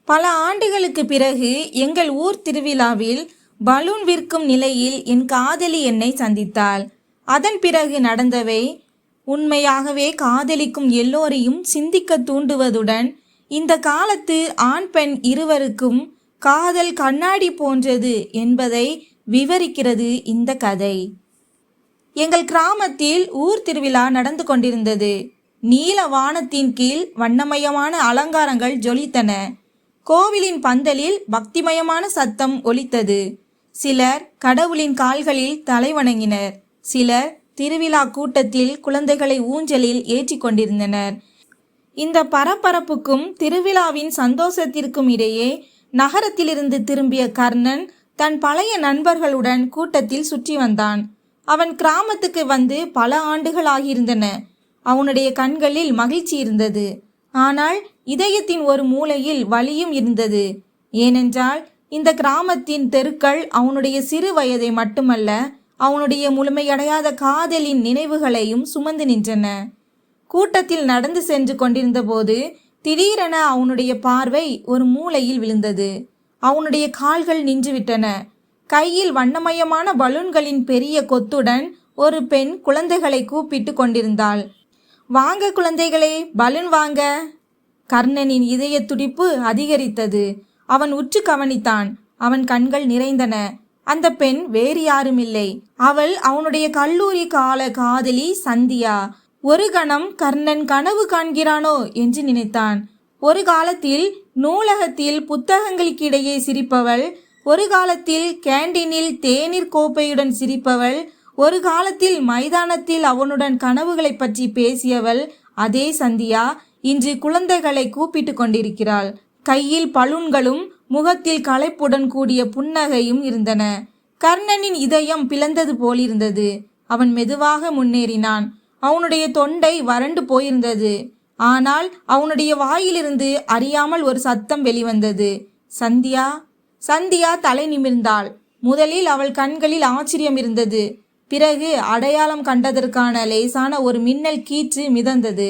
பல ஆண்டுகளுக்கு பிறகு எங்கள் ஊர் திருவிழாவில் பலூன் விற்கும் நிலையில் என் காதலி என்னை சந்தித்தாள். அதன் பிறகு நடந்தவை உண்மையாகவே காதலிக்கும் எல்லோரையும் சிந்திக்க தூண்டுவதுடன் இந்த காலத்து ஆண் பெண் இருவருக்கும் காதல் கண்ணாடி போன்றது என்பதை விவரிக்கிறது இந்த கதை. எங்கள் கிராமத்தில் ஊர் திருவிழா நடந்து கொண்டிருந்தது. நீல வானத்தின் கீழ் வண்ணமயமான அலங்காரங்கள் ஜொலித்தன. கோவிலின் பந்தலில் பக்திமயமான சத்தம் ஒலித்தது. சிலர் கடவுளின் கால்களில் தலை வணங்கினர். சிலர் திருவிழா கூட்டத்தில் குழந்தைகளை ஊஞ்சலில் ஏற்றி கொண்டிருந்தனர். இந்த பரபரப்புக்கும் திருவிழாவின் சந்தோஷத்திற்கும் இடையே நகரத்திலிருந்து திரும்பிய கர்ணன் தன் பழைய நண்பர்களுடன் கூட்டத்தில் சுற்றி வந்தான். அவன் கிராமத்துக்கு வந்து பல ஆண்டுகள் ஆகியிருந்தன. அவனுடைய கண்களில் மகிழ்ச்சி இருந்தது. ஆனால் இதயத்தின் ஒரு மூலையில் வலியும் இருந்தது. ஏனென்றால் இந்த கிராமத்தின் தெருக்கள் அவனுடைய சிறு வயதை மட்டுமல்ல, அவனுடைய முழுமையடையாத காதலின் நினைவுகளையும் சுமந்து நின்றன. கூட்டத்தில் நடந்து சென்று கொண்டிருந்த போது திடீரென அவனுடைய பார்வை ஒரு மூலையில் விழுந்தது. அவனுடைய கால்கள் நின்றுவிட்டன. கையில் வண்ணமயமான பலூன்களின் பெரிய கொத்துடன் ஒரு பெண் குழந்தைகளை கூப்பிட்டு கொண்டிருந்தாள். வாங்க குழந்தைகளே, பலூன் வாங்க. கர்ணனின் இதய துடிப்பு அதிகரித்தது. அவன் உற்று கவனித்தான். அவன் கண்கள் நிறைந்தன. அந்த பெண் வேறு யாரும் இல்லை, அவள் அவனுடைய கல்லூரி கால காதலி சந்தியா. ஒரு கணம் கர்ணன் கனவு காண்கிறானோ என்று நினைத்தான். ஒரு காலத்தில் நூலகத்தில் புத்தகங்களுக்கிடையே சிரிப்பவள், ஒரு காலத்தில் கேண்டீனில் தேநீர் கோப்பையுடன் சிரிப்பவள், ஒரு காலத்தில் மைதானத்தில் அவனுடன் கனவுகளை பற்றி பேசியவள், அதே சந்தியா இன்று குழந்தைகளை கூப்பிட்டு கொண்டிருக்கிறாள். கையில் பலூன்களும் முகத்தில் களைப்புடன் கூடிய புன்னகையும் இருந்தன. கர்ணனின் இதயம் பிளந்தது போலிருந்தது. அவன் மெதுவாக முன்னேறினான். அவனுடைய தொண்டை வறண்டு போயிருந்தது. ஆனால் அவனுடைய வாயிலிருந்து அறியாமல் ஒரு சத்தம் வெளிவந்தது. சந்தியா. சந்தியா தலை நிமிர்ந்தாள். முதலில் அவள் கண்களில் ஆச்சரியம் இருந்தது. பிறகு அடையாளம் கண்டதற்கான லேசான ஒரு மின்னல் கீற்று மிதந்தது.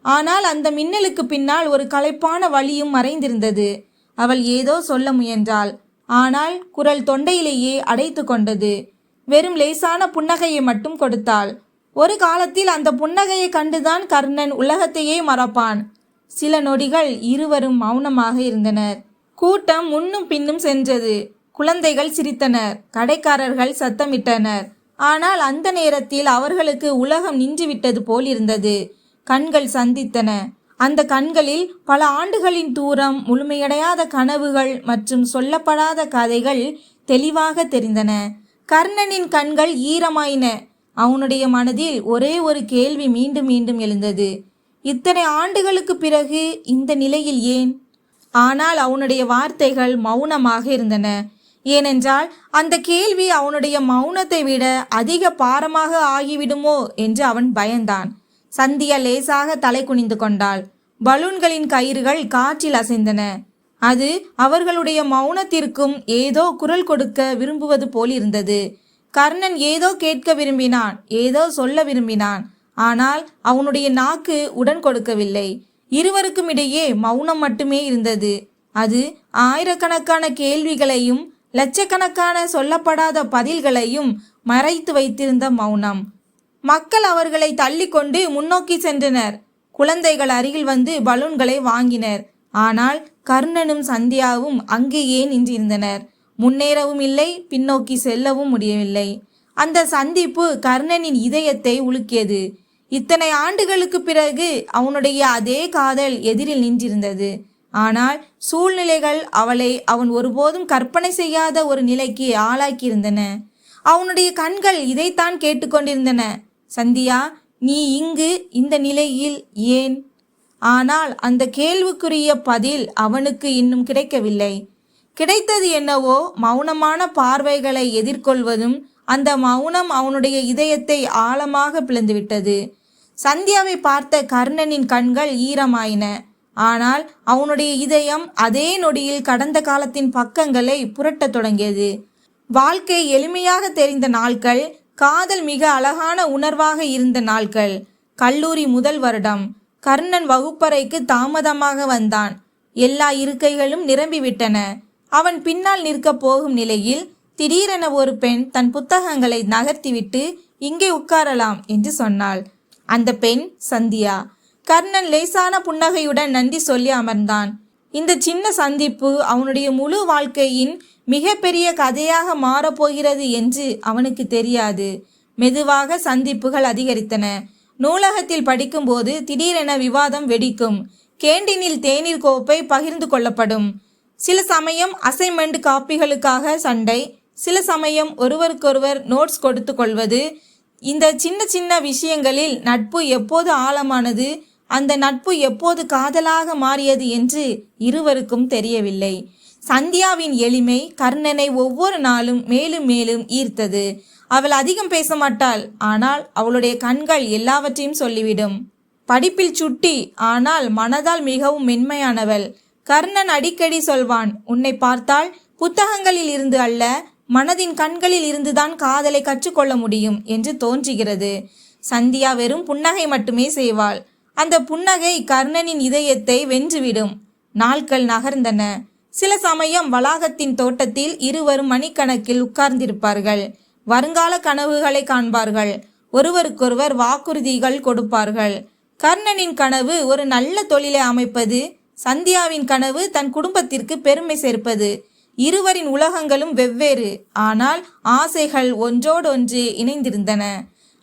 ஆனால் அந்த மின்னலுக்கு பின்னால் ஒரு களைப்பான வலியும் மறைந்திருந்தது. அவள் ஏதோ சொல்ல முயன்றாள். ஆனால் குரல் தொண்டையிலேயே அடைத்து கொண்டது. வெறும் லேசான புன்னகையை மட்டும் கொடுத்தாள். ஒரு காலத்தில் அந்த புன்னகையை கண்டுதான் கர்ணன் உலகத்தையே மறப்பான். சில நொடிகள் இருவரும் மௌனமாக இருந்தனர். கூட்டம் முன்னும் பின்னும் சென்றது. குழந்தைகள் சிரித்தனர். கடைக்காரர்கள் சத்தமிட்டனர். ஆனால் அந்த நேரத்தில் அவர்களுக்கு உலகம் நின்றுவிட்டது போல் இருந்தது. கண்கள் சந்தித்தன. அந்த கண்களில் பல ஆண்டுகளின் தூரம், முழுமையடையாத கனவுகள் மற்றும் சொல்லப்படாத கதைகள் தெளிவாக தெரிந்தன. கர்ணனின் கண்கள் ஈரமாயின. அவனுடைய மனதில் ஒரே ஒரு கேள்வி மீண்டும் மீண்டும் எழுந்தது. இத்தனை ஆண்டுகளுக்கு பிறகு இந்த நிலையில் ஏன்? ஆனால் அவனுடைய வார்த்தைகள் மௌனமாக இருந்தன. ஏனென்றால் அந்த கேள்வி அவனுடைய மௌனத்தை விட அதிக பாரமாக ஆகிவிடுமோ என்று அவன் பயந்தான். சந்தியா லேசாக தலை குனிந்து கொண்டாள். பலூன்களின் கயிறுகள் காற்றில் அசைந்தன. அது அவர்களுடைய மௌனத்திற்கும் ஏதோ குரல் கொடுக்க விரும்புவது போல் இருந்தது. கர்ணன் ஏதோ கேட்க விரும்பினான், ஏதோ சொல்ல விரும்பினான். ஆனால் அவனுடைய நாக்கு உடன் கொடுக்கவில்லை. இருவருக்கும் இடையே மௌனம் மட்டுமே இருந்தது. அது ஆயிரக்கணக்கான கேள்விகளையும் லட்சக்கணக்கான சொல்லப்படாத பதில்களையும் மறைத்து வைத்திருந்த மௌனம். மக்கள் அவர்களை தள்ளி கொண்டு முன்னோக்கி சென்றனர். குழந்தைகள் அருகில் வந்து பலூன்களை வாங்கினர். ஆனால் கர்ணனும் சந்தியாவும் அங்கேயே நின்றிருந்தனர். முன்னேறவும் இல்லை, பின்னோக்கி செல்லவும் முடியவில்லை. அந்த சந்திப்பு கர்ணனின் இதயத்தை உலுக்கியது. இத்தனை ஆண்டுகளுக்கு பிறகு அவனுடைய அதே காதல் எதிரில் நின்றிருந்தது. ஆனால் சூழ்நிலைகள் அவளை அவன் ஒருபோதும் கற்பனை செய்யாத ஒரு நிலைக்கு ஆளாக்கியிருந்தன. அவனுடைய கண்கள் இதைத்தான் கேட்டுக்கொண்டிருந்தன. சந்தியா, நீ இங்கு இந்த நிலையில் ஏன்? ஆனால் அந்த கேள்விக்குரிய பதில் அவனுக்கு இன்னும் கிடைக்கவில்லை. கிடைத்தது என்னவோ மௌனமான பார்வைகளை எதிர்கொள்வதும். அந்த மௌனம் அவனுடைய இதயத்தை ஆழமாக பிளந்துவிட்டது. சந்தியாவை பார்த்த கர்ணனின் கண்கள் ஈரமாயின. ஆனால் அவனுடைய இதயம் அதே நொடியில் கடந்த காலத்தின் பக்கங்களை புரட்டத் தொடங்கியது. வாழ்க்கை எளிமையாக தெரிந்த நாட்கள், காதல் மிக அழகான உணர்வாக இருந்த நாட்கள். கல்லூரி முதல் வருடம். கர்ணன் வகுப்பறைக்கு தாமதமாக வந்தான். எல்லா இருக்கைகளும் நிரம்பிவிட்டன. அவன் பின்னால் நிற்கப் போகும் நிலையில் திடீரென ஒரு பெண் தன் புத்தகங்களை நகர்த்திவிட்டு இங்கே உட்காரலாம் என்று சொன்னாள். அந்த பெண் சந்தியா. கர்ணன் லேசான புன்னகையுடன் நன்றி சொல்லி அமர்ந்தான். இந்த சின்ன சந்திப்பு அவனுடைய முழு வாழ்க்கையின் மிகப்பெரிய கதையாக மாறப்போகிறது என்று அவனுக்கு தெரியாது. மெதுவாக சந்திப்புகள் அதிகரித்தன. நூலகத்தில் படிக்கும்போது திடீரென விவாதம் வெடிக்கும். கேண்டீனில் தேநீர் கோப்பை பகிர்ந்து கொள்ளப்படும். சில சமயம் அசைன்மெண்ட் காப்பிகளுக்காக சண்டை, சில சமயம் ஒருவருக்கொருவர் நோட்ஸ் கொடுத்து கொள்வது. இந்த சின்ன சின்ன விஷயங்களில் நட்பு எப்போது ஆழமானது, அந்த நட்பு எப்போது காதலாக மாறியது என்று இருவருக்கும் தெரியவில்லை. சந்தியாவின் எளிமை கர்ணனை ஒவ்வொரு நாளும் மேலும் மேலும் ஈர்த்தது. அவள் அதிகம் பேச மாட்டாள், ஆனால் அவளுடைய கண்கள் எல்லாவற்றையும் சொல்லிவிடும். படிப்பில் சுட்டி, ஆனால் மனதால் மிகவும் மென்மையானவள். கர்ணன் அடிக்கடி சொல்வான், உன்னை பார்த்தால் புத்தகங்களில் இருந்து அல்ல, மனதின் கண்களில் இருந்துதான் காதலை கற்றுக்கொள்ள முடியும் என்று தோன்றுகிறது. சந்தியா வெறும் புன்னகை மட்டுமே செய்வாள். அந்த புன்னகை கர்ணனின் இதயத்தை வென்றுவிடும். நாட்கள் நகர்ந்தன. சில சமயம் வளாகத்தின் தோட்டத்தில் இருவரும் மணிக்கணக்கில் உட்கார்ந்திருப்பார்கள். வருங்கால கனவுகளை காண்பார்கள். ஒருவருக்கொருவர் வாக்குறுதிகள் கொடுப்பார்கள். கர்ணனின் கனவு ஒரு நல்ல தொழிலை அமைப்பது, சந்தியாவின் கனவு தன் குடும்பத்திற்கு பெருமை சேர்ப்பது. இருவரின் உலகங்களும் வெவ்வேறு, ஆனால் ஆசைகள் ஒன்றோடொன்று இணைந்திருந்தன.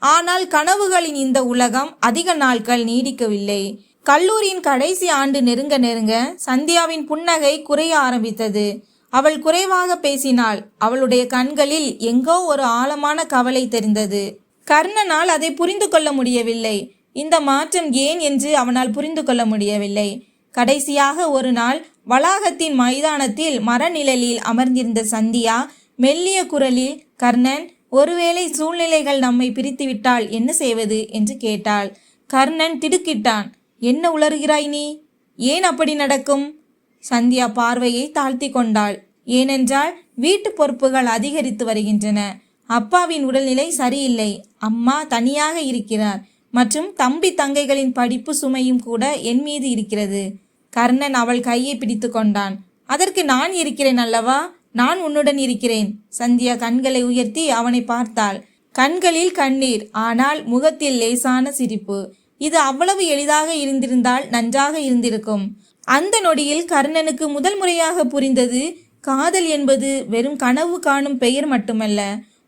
ஆனால் கனவுகளின் இந்த உலகம் அதிக நாட்கள் நீடிக்கவில்லை. கல்லூரியின் கடைசி ஆண்டு நெருங்க நெருங்க சந்தியாவின் புன்னகை குறைய ஆரம்பித்தது. அவள் குறைவாக பேசினாள். அவளுடைய கண்களில் எங்கோ ஒரு ஆழமான கவலை தெரிந்தது. கர்ணனால் அதை புரிந்து கொள்ள முடியவில்லை. இந்த மாற்றம் ஏன் என்று அவனால் புரிந்து கொள்ள முடியவில்லை. கடைசியாக ஒரு நாள் வளாகத்தின் மைதானத்தில் மரநிழலில் அமர்ந்திருந்த சந்தியா மெல்லிய குரலில், கர்ணன், ஒருவேளை சூழ்நிலைகள் நம்மை பிரித்துவிட்டால் என்ன செய்வது என்று கேட்டாள். கர்ணன் திடுக்கிட்டான். என்ன உளறுகிறாய் நீ? ஏன் அப்படி நடக்கும்? சந்தியா பார்வையை தாழ்த்தி கொண்டாள். ஏனென்றால் வீட்டு பொறுப்புகள் அதிகரித்து வருகின்றன. அப்பாவின் உடல்நிலை சரியில்லை. அம்மா தனியாக இருக்கிறார். மற்றும் தம்பி தங்கைகளின் படிப்பு சுமையும் கூட என் மீது இருக்கிறது. கர்ணன் அவள் கையை பிடித்து கொண்டான். அதற்கு நான் இருக்கிறேன் அல்லவா? நான் உன்னுடன் இருக்கிறேன். சந்தியா கண்களை உயர்த்தி அவனை பார்த்தாள். கண்களில் கண்ணீர், ஆனால் முகத்தில் லேசான சிரிப்பு. இது அவ்வளவு எளிதாக இருந்திருந்தால் நன்றாக இருந்திருக்கும். அந்த நொடியில் கர்ணனுக்கு முதல் முறையாக புரிந்தது, காதல் என்பது வெறும் கனவு காணும் பெயர் மட்டுமல்ல,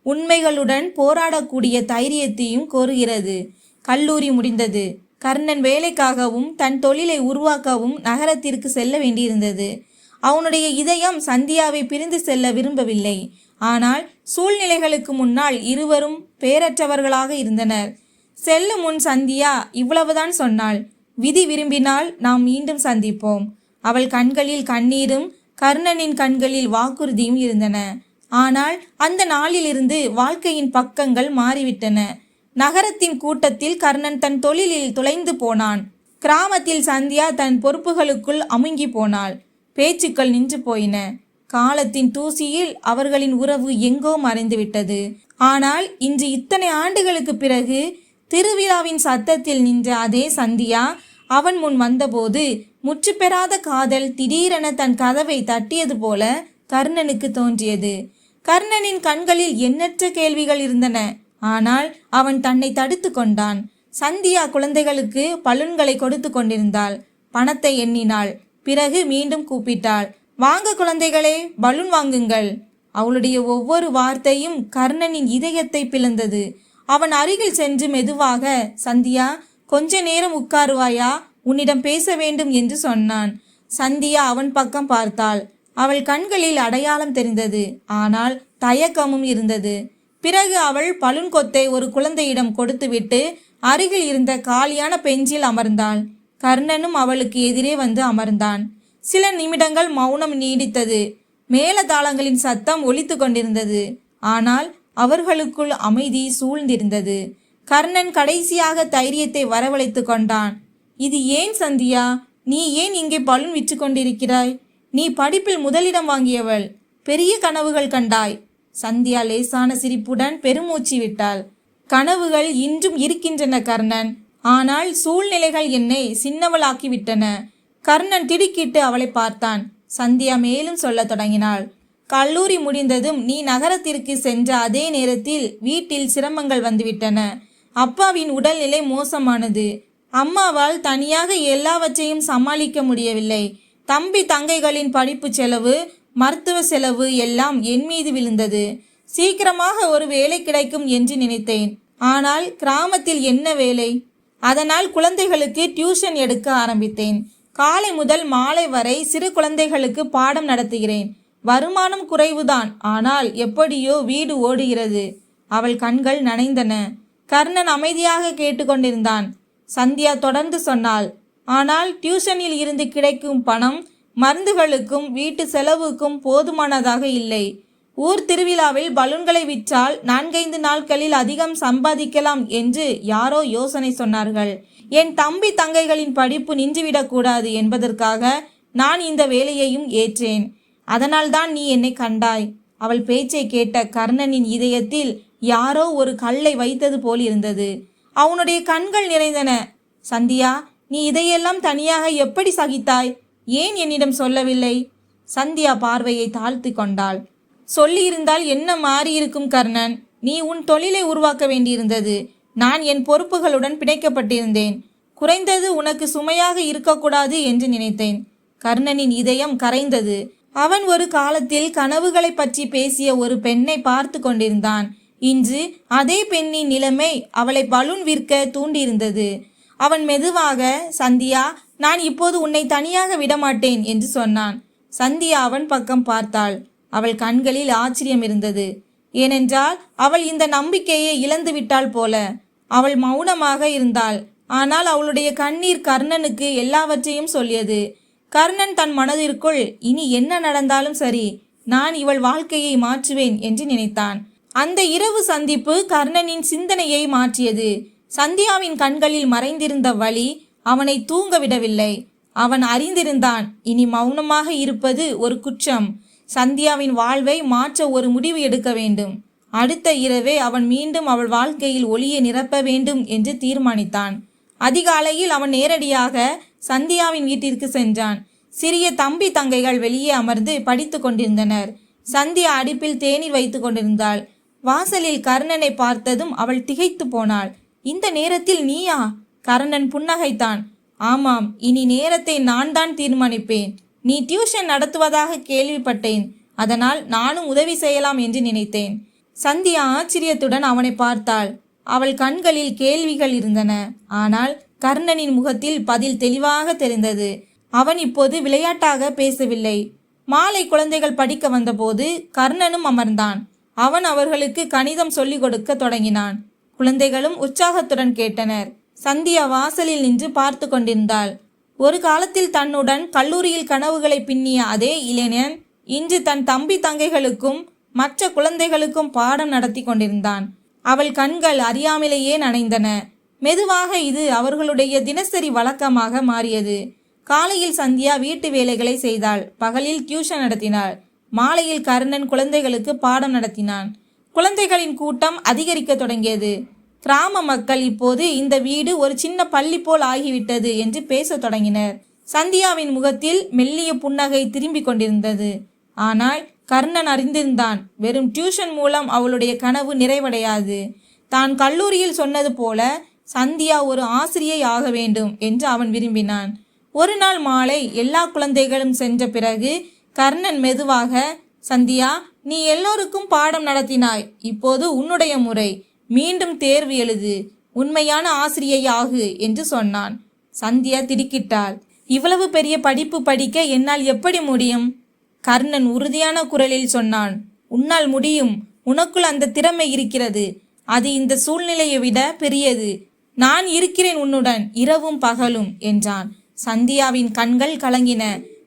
உண்மைகளுடன் போராடக்கூடிய தைரியத்தையும் கோருகிறது. கல்லூரி முடிந்தது. கர்ணன் வேலைக்காகவும் தன் தொழிலை உருவாக்கவும் நகரத்திற்கு செல்ல வேண்டியிருந்தது. அவனுடைய இதயம் சந்தியாவை பிரிந்து செல்ல விரும்பவில்லை. ஆனால் சூழ்நிலைகளுக்கு முன்னால் இருவரும் பேரற்றவர்களாக இருந்தனர். செல்லும் முன் சந்தியா இவ்வளவுதான் சொன்னாள், விதி விரும்பினால் நாம் மீண்டும் சந்திப்போம். அவள் கண்களில் கண்ணீரும் கர்ணனின் கண்களில் வாக்குறுதியும் இருந்தன. ஆனால் அந்த நாளிலிருந்து வாழ்க்கையின் பக்கங்கள் மாறிவிட்டன. நகரத்தின் கூட்டத்தில் கர்ணன் தன் தொழிலில் துளைந்து போனான். கிராமத்தில் சந்தியா தன் பொறுப்புகளுக்குள் அமுங்கி போனாள். பேச்சுக்கள் நின்று போயின. காலத்தின் தூசியில் அவர்களின் உறவு எங்கோ மறைந்துவிட்டது. ஆனால் இன்று இத்தனை ஆண்டுகளுக்கு பிறகு திருவிழாவின் சத்தத்தில் நின்ற அதே சந்தியா அவன் முன் வந்தபோது முற்று பெறாத காதல் திடீரென தன் கதவை தட்டியது போல கர்ணனுக்கு தோன்றியது. கர்ணனின் கண்களில் எண்ணற்ற கேள்விகள் இருந்தன. ஆனால் அவன் தன்னை தடுத்து கொண்டான். சந்தியா குழந்தைகளுக்கு பலூன்களை கொடுத்து கொண்டிருந்தாள். பணத்தை எண்ணினாள். பிறகு மீண்டும் கூப்பிட்டாள், வாங்க குழந்தைகளே, பலூன் வாங்குங்கள். அவளுடைய ஒவ்வொரு வார்த்தையும் கர்ணனின் இதயத்தை பிளந்தது. அவன் அருகில் சென்று மெதுவாக, சந்தியா, கொஞ்ச நேரம் உட்காருவாயா, உன்னிடம் பேச வேண்டும் என்று சொன்னான். சந்தியா அவன் பக்கம் பார்த்தாள். அவள் கண்களில் அடையாளம் தெரிந்தது. ஆனால் தயக்கமும் இருந்தது. பிறகு அவள் பலூன் கொத்தை ஒரு குழந்தையிடம் கொடுத்துவிட்டு அருகில் இருந்த காலியான பெஞ்சில் அமர்ந்தாள். கர்ணனும் அவளுக்கு எதிரே வந்து அமர்ந்தான். சில நிமிடங்கள் மௌனம் நீடித்தது. மேளதாளங்களின் சத்தம் ஒலித்து கொண்டிருந்தது. ஆனால் அவர்களுக்குள் அமைதி சூழ்ந்திருந்தது. கர்ணன் கடைசியாக தைரியத்தை வரவழைத்து கொண்டான். இது ஏன் சந்தியா? நீ ஏன் இங்கே பலூன் விற்று கொண்டிருக்கிறாய்? நீ படிப்பில் முதலிடம் வாங்கியவள். பெரிய கனவுகள் கண்டாய். சந்தியா லேசான சிரிப்புடன் பெருமூச்சு விட்டாள். கனவுகள் இன்றும் இருக்கின்றன கர்ணன். ஆனால் சூழ்நிலைகள் என்னை சின்னவளாக்கிவிட்டன. கர்ணன் திடுக்கிட்டு அவளை பார்த்தான். சந்தியா மேலும் சொல்லத் தொடங்கினாள். கல்லூரி முடிந்ததும் நீ நகரத்திற்கு சென்ற அதே நேரத்தில் வீட்டில் சிரமங்கள் வந்துவிட்டன. அப்பாவின் உடல்நிலை மோசமானது. அம்மாவால் தனியாக எல்லாவற்றையும் சமாளிக்க முடியவில்லை. தம்பி தங்கைகளின் படிப்பு செலவு, மருத்துவ செலவு எல்லாம் என் மீது விழுந்தது. சீக்கிரமாக ஒரு வேலை கிடைக்கும் என்று நினைத்தேன். ஆனால் கிராமத்தில் என்ன வேலை? அதனால் குழந்தைகளுக்கு டியூஷன் எடுக்க ஆரம்பித்தேன். காலை முதல் மாலை வரை சிறு குழந்தைகளுக்கு பாடம் நடத்துகிறேன். வருமானம் குறைவுதான், ஆனால் எப்படியோ வீடு ஓடுகிறது. அவள் கண்கள் நனைந்தன. கர்ணன் அமைதியாக கேட்டுக்கொண்டிருந்தான். சந்தியா தொடர்ந்து சொன்னாள். ஆனால் டியூஷனில் இருந்து கிடைக்கும் பணம் மருந்துகளுக்கும் வீட்டு செலவுக்கும் போதுமானதாக இல்லை. ஊர் திருவிழாவில் பலூன்களை விற்றால் 4-5 நாட்களில் அதிகம் சம்பாதிக்கலாம் என்று யாரோ யோசனை சொன்னார்கள். என் தம்பி தங்கைகளின் படிப்பு நின்றுவிடக்கூடாது என்பதற்காக நான் இந்த வேலையையும் ஏற்றேன். அதனால்தான் நீ என்னை கண்டாய். அவள் பேச்சை கேட்ட கர்ணனின் இதயத்தில் யாரோ ஒரு கல்லை வைத்தது போல் இருந்தது. அவனுடைய கண்கள் நிறைந்தன. சந்தியா, நீ இதையெல்லாம் தனியாக எப்படி சகித்தாய்? ஏன் என்னிடம் சொல்லவில்லை? சந்தியா பார்வையை தாழ்த்தி கொண்டாள். சொல்லியிருந்தால் என்ன மாறியிருக்கும் கர்ணன்? நீ உன் தொழிலை உருவாக்க வேண்டியிருந்தது. நான் என் பொறுப்புகளுடன் பிணைக்கப்பட்டிருந்தேன். குறைந்தது உனக்கு சுமையாக இருக்கக்கூடாது என்று நினைத்தேன். கர்ணனின் இதயம் கரைந்தது. அவன் ஒரு காலத்தில் கனவுகளை பற்றி பேசிய ஒரு பெண்ணை பார்த்து கொண்டிருந்தான். இன்று அதே பெண்ணின் நிலைமை அவளை பலூன் விற்க தூண்டியிருந்தது. அவன் மெதுவாக, சந்தியா, நான் இப்போது உன்னை தனியாக விடமாட்டேன் என்று சொன்னான். சந்தியா அவன் பக்கம் பார்த்தாள். அவள் கண்களில் ஆச்சரியம் இருந்தது. ஏனென்றால் அவள் இந்த நம்பிக்கையை இழந்து விட்டாள் போல. அவள் மௌனமாக இருந்தாள். ஆனால் அவளுடைய கண்ணீர் கர்ணனுக்கு எல்லாவற்றையும் சொல்லியது. கர்ணன் தன் மனதிற்குள், இனி என்ன நடந்தாலும் சரி, நான் இவள் வாழ்க்கையை மாற்றுவேன் என்று நினைத்தான். அந்த இரவு சந்திப்பு கர்ணனின் சிந்தனையை மாற்றியது. சந்தியாவின் கண்களில் மறைந்திருந்த வலி அவனை தூங்க விடவில்லை. அவன் அறிந்திருந்தான், இனி மௌனமாக இருப்பது ஒரு குற்றம். சந்தியாவின் வாழ்வை மாற்ற ஒரு முடிவு எடுக்க வேண்டும். அடுத்த இரவே அவன் மீண்டும் அவள் வாழ்க்கையில் ஒளியை நிரப்ப வேண்டும் என்று தீர்மானித்தான். அதிகாலையில் அவன் நேரடியாக சந்தியாவின் வீட்டிற்கு சென்றான். சிறிய தம்பி தங்கைகள் வெளியே அமர்ந்து படித்து கொண்டிருந்தனர். சந்தியா அடுப்பில் தேநீர் வைத்து கொண்டிருந்தாள். வாசலில் கர்ணனை பார்த்ததும் அவள் திகைத்து போனாள். இந்த நேரத்தில் நீயா? கர்ணன் புன்னகைத்தான். ஆமாம், இனி நேரத்தை நான் தான் தீர்மானிப்பேன். நீ டியூஷன் நடத்துவதாக கேள்விப்பட்டேன். அதனால் நானும் உதவி செய்யலாம் என்று நினைத்தேன். சந்தியா ஆச்சரியத்துடன் அவனை பார்த்தாள். அவள் கண்களில் கேள்விகள் இருந்தன. ஆனால் கர்ணனின் முகத்தில் பதில் தெளிவாக தெரிந்தது. அவன் இப்போது விளையாட்டாக பேசவில்லை. மாலை குழந்தைகள் படிக்க வந்தபோது கர்ணனும் அமர்ந்தான். அவன் அவர்களுக்கு கணிதம் சொல்லிக் கொடுக்க தொடங்கினான். குழந்தைகளும் உற்சாகத்துடன் கேட்டனர். சந்தியா வாசலில் நின்று பார்த்து கொண்டிருந்தாள். ஒரு காலத்தில் தன்னுடன் கல்லூரியில் கனவுகளை பின்னிய அதே இளைஞன் இன்று தன் தம்பி தங்கைகளுக்கும் மற்ற குழந்தைகளுக்கும் பாடம் நடத்தி கொண்டிருந்தான். அவள் கண்கள் அறியாமலேயே நனைந்தன. மெதுவாக இது அவர்களுடைய தினசரி வழக்கமாக மாறியது. காலையில் சந்தியா வீட்டு வேலைகளை செய்தாள். பகலில் டியூஷன் நடத்தினாள். மாலையில் கர்ணன் குழந்தைகளுக்கு பாடம் நடத்தினான். குழந்தைகளின் கூட்டம் அதிகரிக்க தொடங்கியது. கிராம மக்கள் இப்போது இந்த வீடு ஒரு சின்ன பள்ளி போல் ஆகிவிட்டது என்று பேசத் தொடங்கினர். சந்தியாவின் முகத்தில் மெல்லிய புன்னகை திரும்பி கொண்டிருந்தது. ஆனால் கர்ணன் அறிந்திருந்தான், வெறும் டியூஷன் மூலம் அவளுடைய கனவு நிறைவடையாது. தான் கல்லூரியில் சொன்னது போல சந்தியா ஒரு ஆசிரியை ஆக வேண்டும் என்று அவன் விரும்பினான். ஒரு நாள் மாலை எல்லா குழந்தைகளும் சென்ற பிறகு கர்ணன் மெதுவாக, சந்தியா, நீ எல்லோருக்கும் பாடம் நடத்தினாய். இப்போது உன்னுடைய முறை. மீண்டும் தேர்வு எழுது. உண்மையான ஆசிரியை ஆகு என்று சொன்னான். சந்தியா திடுக்கிட்டாள். இவ்வளவு பெரிய படிப்பு படிக்க என்னால் எப்படி முடியும்? கர்ணன் உறுதியான குரலில் சொன்னான். உன்னால் முடியும். உனக்குள் அந்த திறமை இருக்கிறது. அது இந்த சூழ்நிலையை விட பெரியது. நான் இருக்கிறேன் உன்னுடன் இரவும் பகலும் என்றான். சந்தியாவின் கண்கள் கலங்கின.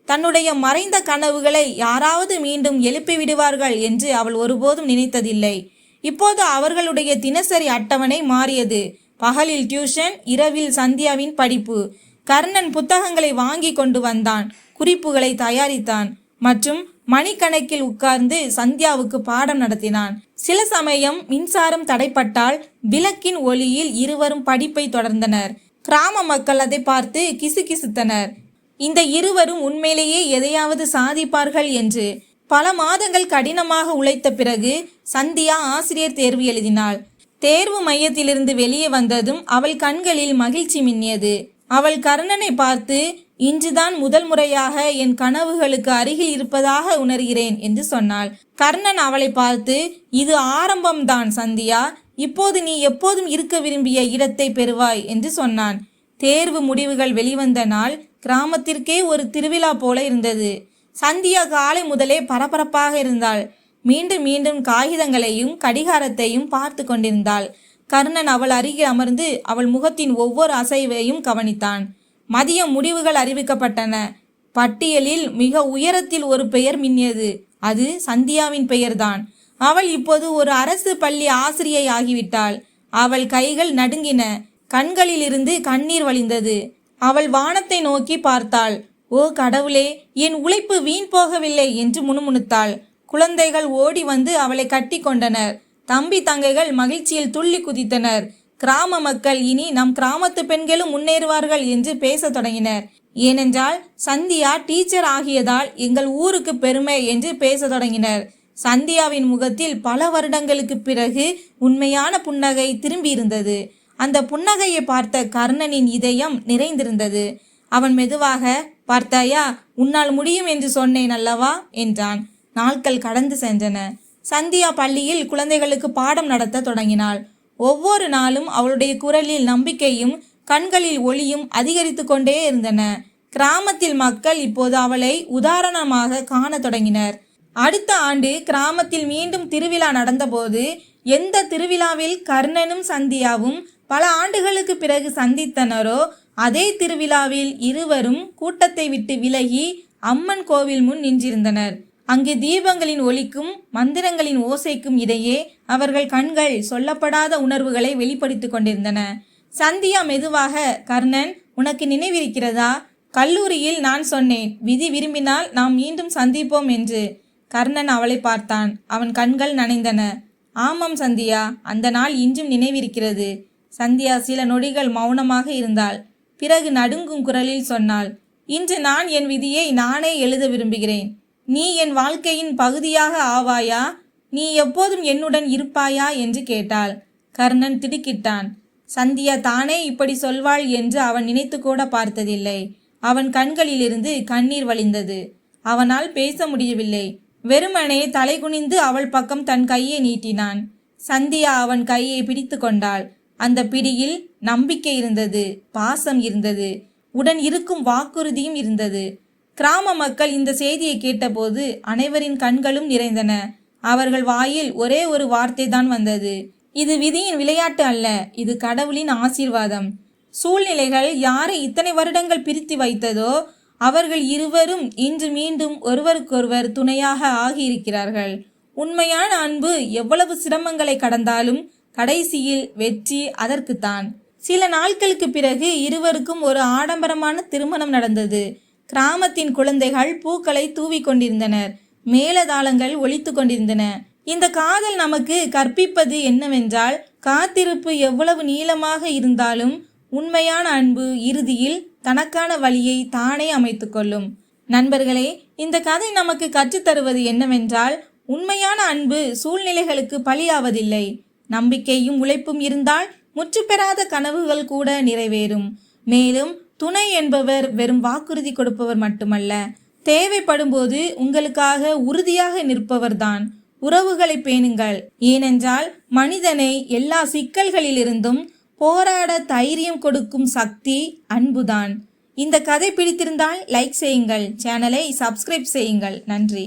தன்னுடைய மறைந்த கனவுகளை யாராவது மீண்டும் எழுப்பி விடுவார்கள் என்று அவள் ஒருபோதும் நினைத்ததில்லை. இப்போது அவர்களுடைய தினசரி அட்டவணை மாறியது. பகலில் டியூஷன், இரவில் சந்தியாவின் படிப்பு. கர்ணன் புத்தகங்களை வாங்கி கொண்டு வந்தான், குறிப்புகளை தயாரித்தான் மற்றும் மணிக்கணக்கில் உட்கார்ந்து சந்தியாவுக்கு பாடம் நடத்தினான். சில சமயம் மின்சாரம் தடைப்பட்டால் விளக்கின் ஒளியில் இருவரும் படிப்பை தொடர்ந்தனர். கிராம மக்கள் அதை பார்த்து கிசுகிசுத்தனர். இந்த இருவரும் உண்மையிலேயே எதையாவது சாதிப்பார்கள் என்று. பல மாதங்கள் கடினமாக உழைத்த பிறகு சந்தியா ஆசிரியர் தேர்வு எழுதினாள். தேர்வு மையத்திலிருந்து வெளியே வந்ததும் அவள் கண்களில் மகிழ்ச்சி மின்னியது. அவள் கர்ணனை பார்த்து, இன்றுதான் முதல் முறையாக என் கனவுகளுக்கு அருகில் இருப்பதாக உணர்கிறேன் என்று சொன்னாள். கர்ணன் அவளை பார்த்து, இது ஆரம்பம்தான் சந்தியா, இப்போது நீ எப்போதும் இருக்க விரும்பிய இடத்தை பெறுவாய் என்று சொன்னான். தேர்வு முடிவுகள் வெளிவந்த நாள் கிராமத்திற்கே ஒரு திருவிழா போல இருந்தது. சந்தியா காலை முதலே பரபரப்பாக இருந்தாள். மீண்டும் மீண்டும் காகிதங்களையும் கடிகாரத்தையும் பார்த்து கொண்டிருந்தாள். கர்ணன் அவள் அருகில் அமர்ந்து அவள் முகத்தின் ஒவ்வொரு அசைவையும் கவனித்தான். மதியம் முடிவுகள் அறிவிக்கப்பட்டன. பட்டியலில் மிக உயரத்தில் ஒரு பெயர் மின்னியது. அது சந்தியாவின் பெயர்தான். அவள் இப்போது ஒரு அரசு பள்ளி ஆசிரியை ஆகிவிட்டாள். அவள் கைகள் நடுங்கின, கண்களிலிருந்து கண்ணீர் வழிந்தது. அவள் வானத்தை நோக்கி பார்த்தாள். ஓ கடவுளே, என் உழைப்பு வீண் போகவில்லை என்று முணுமுணுத்தாள். குழந்தைகள் ஓடி வந்து அவளை கட்டி கொண்டனர். தம்பி தங்கைகள் மகிழ்ச்சியில் துள்ளி குதித்தனர். கிராம மக்கள் இனி நம் கிராமத்து பெண்களும் முன்னேறுவார்கள் என்று பேச தொடங்கினர். ஏனென்றால் சந்தியா டீச்சர் ஆகியதால் எங்கள் ஊருக்கு பெருமை என்று பேச தொடங்கினர். சந்தியாவின் முகத்தில் பல வருடங்களுக்கு பிறகு உண்மையான புன்னகை திரும்பியிருந்தது. அந்த புன்னகையை பார்த்த கர்ணனின் இதயம் நிறைந்திருந்தது. அவன் மெதுவாக, பார்த்தாயா, உன்னால் முடியும் என்று சொன்னேன் அல்லவா என்றான். நாட்கள் கடந்து சென்றன. சந்தியா பள்ளியில் குழந்தைகளுக்கு பாடம் நடத்த தொடங்கினாள். ஒவ்வொரு நாளும் அவளுடைய குரலில் நம்பிக்கையும் கண்களில் ஒளியும் அதிகரித்து கொண்டே இருந்தன. கிராமத்தில் மக்கள் இப்போது அவளை உதாரணமாக காண தொடங்கினர். அடுத்த ஆண்டு கிராமத்தில் மீண்டும் திருவிழா நடந்தபோது, எந்த திருவிழாவில் கர்ணனும் சந்தியாவும் பல ஆண்டுகளுக்கு பிறகு சந்தித்தனரோ அதே திருவிழாவில் இருவரும் கூட்டத்தை விட்டு விலகி அம்மன் கோவில் முன் நின்றிருந்தனர். அங்கு தீபங்களின் ஒளிக்கும் மந்திரங்களின் ஓசைக்கும் இடையே அவர்கள் கண்கள் சொல்லப்படாத உணர்வுகளை வெளிப்படுத்திக் கொண்டிருந்தன. சந்தியா மெதுவாக, கர்ணன், உனக்கு நினைவிருக்கிறதா? கல்லூரியில் நான் சொன்னேன், விதி விரும்பினால் நாம் மீண்டும் சந்திப்போம் என்று. கர்ணன் அவளை பார்த்தான். அவன் கண்கள் நனைந்தன. ஆமாம் சந்தியா, அந்த நாள் இன்றும் நினைவிருக்கிறது. சந்தியா சில நொடிகள் மௌனமாக இருந்தாள். பிறகு நடுங்கும் குரலில் சொன்னாள், இன்று நான் என் விதியை நானே எழுத விரும்புகிறேன். நீ என் வாழ்க்கையின் பகுதியாக ஆவாயா? நீ எப்போதும் என்னுடன் இருப்பாயா என்று கேட்டாள். கர்ணன் திடுக்கிட்டான். சந்தியா தானே இப்படி சொல்வாள் என்று அவன் நினைத்து கூட பார்த்ததில்லை. அவன் கண்களிலிருந்து கண்ணீர் வழிந்தது. அவனால் பேச முடியவில்லை. வெறுமனே தலை குனிந்து அவள் பக்கம் தன் கையை நீட்டினான். சந்தியா அவன் கையை பிடித்து கொண்டாள். அந்த பிடியில் நம்பிக்கை இருந்தது, பாசம் இருந்தது, உடன் இருக்கும் வாக்குறுதியும் இருந்தது. கிராம மக்கள் இந்த செய்தியை கேட்டபோது அனைவரின் கண்களும் நிறைந்தன. அவர்கள் வாயில் ஒரே ஒரு வார்த்தை தான் வந்தது, இது விதியின் விளையாட்டு அல்ல, இது கடவுளின் ஆசீர்வாதம். சூழ்நிலைகள் யாரை இத்தனை வருடங்கள் பிரித்து வைத்ததோ அவர்கள் இருவரும் இன்று மீண்டும் ஒருவருக்கொருவர் துணையாக ஆகியிருக்கிறார்கள். உண்மையான அன்பு எவ்வளவு சிரமங்களை கடந்தாலும் கடைசியில் வெற்றி அதற்குத்தான். சில நாட்களுக்கு பிறகு இருவருக்கும் ஒரு ஆடம்பரமான திருமணம் நடந்தது. கிராமத்தின் குழந்தைகள் பூக்களை தூவி கொண்டிருந்தனர். மேலதாளங்கள் ஒலித்து கொண்டிருந்தன. இந்த காதல் நமக்கு கற்பிப்பது என்னவென்றால், காத்திருப்பு எவ்வளவு நீளமாக இருந்தாலும் உண்மையான அன்பு இறுதியில் தனக்கான வழியை தானே அமைத்து கொள்ளும். நண்பர்களே, இந்த கதை நமக்கு கற்றுத்தருவது என்னவென்றால், உண்மையான அன்பு சூழ்நிலைகளுக்கு பலியாவதில்லை. நம்பிக்கையும் உழைப்பும் இருந்தால் முற்றுப்பெறாத கனவுகள் கூட நிறைவேறும். மேலும் துணை என்பவர் வெறும் வாக்குறுதி கொடுப்பவர் மட்டுமல்ல, தேவைப்படும் போது உங்களுக்காக உறுதியாக நிற்பவர்தான். உறவுகளை பேணுங்கள். ஏனென்றால் மனிதனை எல்லா சிக்கல்களிலிருந்தும் போராட தைரியம் கொடுக்கும் சக்தி அன்புதான். இந்த கதை பிடித்திருந்தால் லைக் செய்யுங்கள், சேனலை சப்ஸ்கிரைப் செய்யுங்கள். நன்றி.